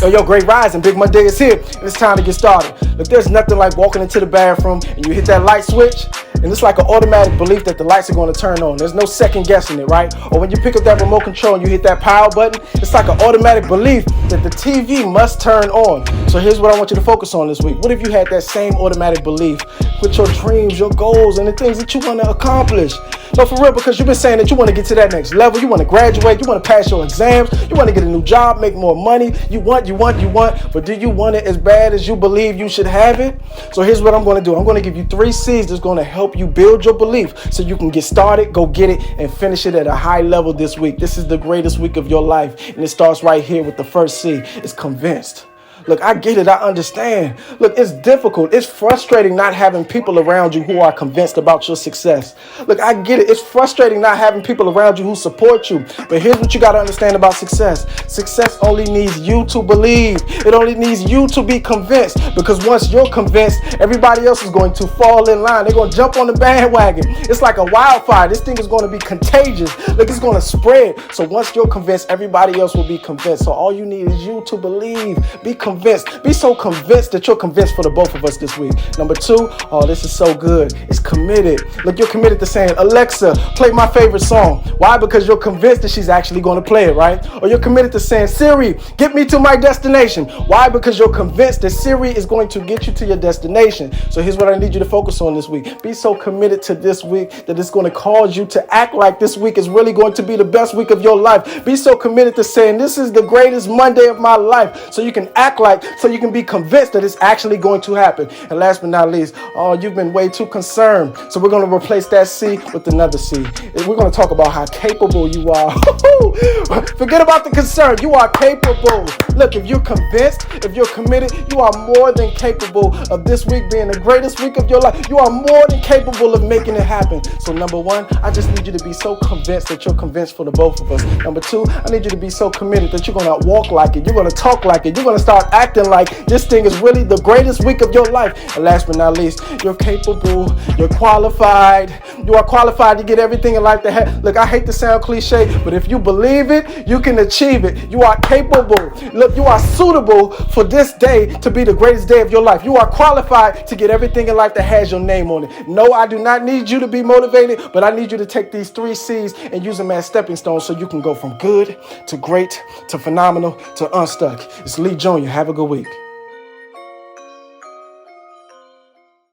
Yo, great rising. Big Monday is here, and it's time to get started. Look, there's nothing like walking into the bathroom and you hit that light switch, and it's like an automatic belief that the lights are going to turn on. There's no second guessing it, right? Or when you pick up that remote control and you hit that power button, it's like an automatic belief that the TV must turn on. So here's what I want you to focus on this week. What if you had that same automatic belief with your dreams, your goals, and the things that you want to accomplish? No, for real, because you've been saying that you want to get to that next level. You want to graduate. You want to pass your exams. You want to get a new job, make more money. You want. But do you want it as bad as you believe you should have it? So here's what I'm going to do. I'm going to give you 3 C's that's going to help you build your belief so you can get started, go get it, and finish it at a high level this week. This is the greatest week of your life, and it starts right here with the first C. It's convinced. Look, I get it. I understand. Look, it's difficult. It's frustrating not having people around you who are convinced about your success. Look, I get it. It's frustrating not having people around you who support you. But here's what you got to understand about success. Success only needs you to believe. It only needs you to be convinced. Because once you're convinced, everybody else is going to fall in line. They're going to jump on the bandwagon. It's like a wildfire. This thing is going to be contagious. Look, it's going to spread. So once you're convinced, everybody else will be convinced. So all you need is you to believe. Be convinced. Be so convinced that you're convinced for the both of us this week. Number 2, oh, this is so good. It's committed. Look, you're committed to saying, Alexa, play my favorite song. Why? Because you're convinced that she's actually going to play it, right? Or you're committed to saying, Siri, get me to my destination. Why? Because you're convinced that Siri is going to get you to your destination. So here's what I need you to focus on this week. Be so committed to this week that it's going to cause you to act like this week is really going to be the best week of your life. Be so committed to saying, this is the greatest Monday of my life. So you can act so you can be convinced that it's actually going to happen. And last but not least, oh, you've been way too concerned. So we're going to replace that C with another C. We're going to talk about how capable you are. Forget about the concern. You are capable. Look, if you're convinced, if you're committed, you are more than capable of this week being the greatest week of your life. You are more than capable of making it happen. So number 1, I just need you to be so convinced that you're convinced for the both of us. Number 2, I need you to be so committed that you're going to walk like it. You're going to talk like it. You're going to start acting like this thing is really the greatest week of your life. And last but not least, you're capable, you're qualified, you are qualified to get everything in life that look, I hate to sound cliche, but if you believe it, you can achieve it. You are capable. Look, you are suitable for this day to be the greatest day of your life. You are qualified to get everything in life that has your name on it. No, I do not need you to be motivated, but I need you to take these 3 C's and use them as stepping stones so you can go from good to great to phenomenal to unstuck. It's Lee Jr. Have a good week.